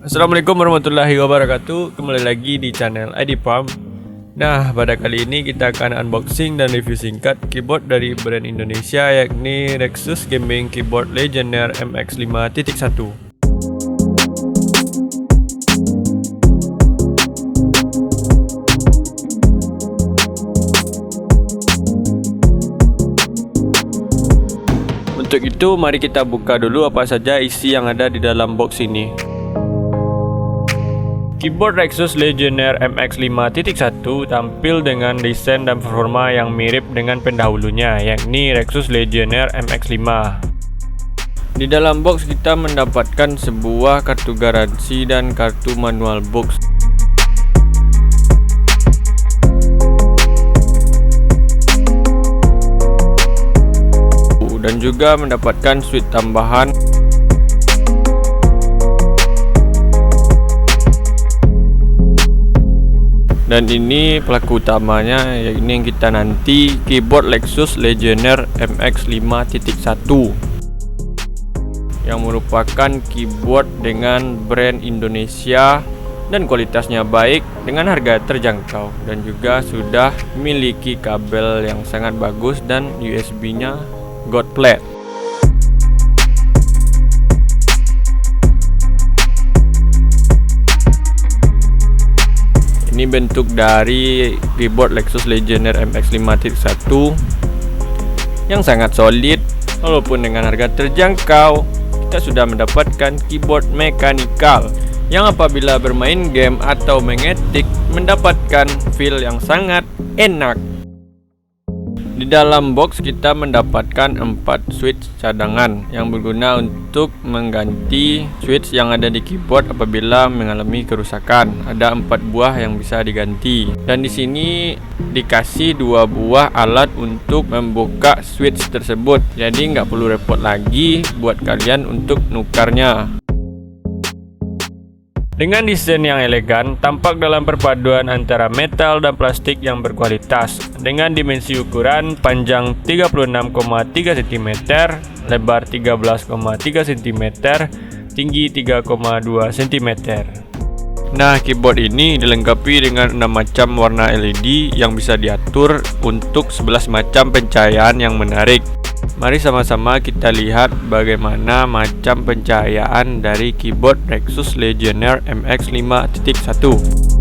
Assalamualaikum warahmatullahi wabarakatuh. Kembali lagi di channel ID Farm. Nah, pada kali ini kita akan unboxing dan review singkat keyboard dari brand Indonesia, yakni Rexus Gaming Keyboard Legionare MX5.1. Untuk itu, mari kita buka dulu apa saja isi yang ada di dalam box ini. Keyboard Rexus Legionare MX5.1 tampil dengan desain dan performa yang mirip dengan pendahulunya, yakni Rexus Legionare MX5. Di dalam box kita mendapatkan sebuah kartu garansi dan kartu manual box. Dan juga mendapatkan switch tambahan. Dan ini pelaku utamanya, yakni yang kita nanti, keyboard Rexus Legionare MX5.1 yang merupakan keyboard dengan brand Indonesia dan kualitasnya baik dengan harga terjangkau, dan juga sudah memiliki kabel yang sangat bagus dan USB-nya gold plate. Ini bentuk dari keyboard Rexus Legionare MX5.1 yang sangat solid. Walaupun dengan harga terjangkau, kita sudah mendapatkan keyboard mekanikal yang apabila bermain game atau mengetik mendapatkan feel yang sangat enak. Di dalam box kita mendapatkan 4 switch cadangan yang berguna untuk mengganti switch yang ada di keyboard apabila mengalami kerusakan. Ada 4 buah yang bisa diganti. Dan di sini dikasih 2 buah alat untuk membuka switch tersebut. Jadi nggak perlu repot lagi buat kalian untuk nukarnya. Dengan desain yang elegan, tampak dalam perpaduan antara metal dan plastik yang berkualitas. Dengan dimensi ukuran panjang 36,3 cm, lebar 13,3 cm, tinggi 3,2 cm. Nah, keyboard ini dilengkapi dengan 6 macam warna LED yang bisa diatur untuk 11 macam pencahayaan yang menarik. Mari sama-sama kita lihat bagaimana macam pencahayaan dari keyboard Rexus Legionare MX5.1.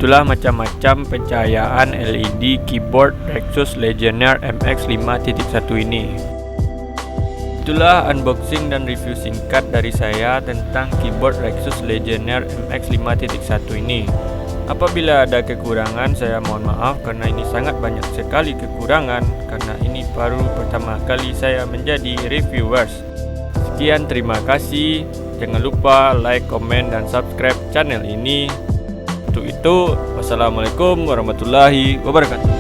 Itulah macam-macam pencahayaan LED keyboard Rexus Legionare MX5.1 ini. Itulah unboxing dan review singkat dari saya tentang keyboard Rexus Legionare MX5.1 ini. Apabila ada kekurangan, saya mohon maaf karena ini sangat banyak sekali kekurangan, karena ini baru pertama kali saya menjadi reviewers. Sekian, terima kasih. Jangan lupa like, komen, dan subscribe channel ini. Untuk itu, wassalamualaikum warahmatullahi wabarakatuh.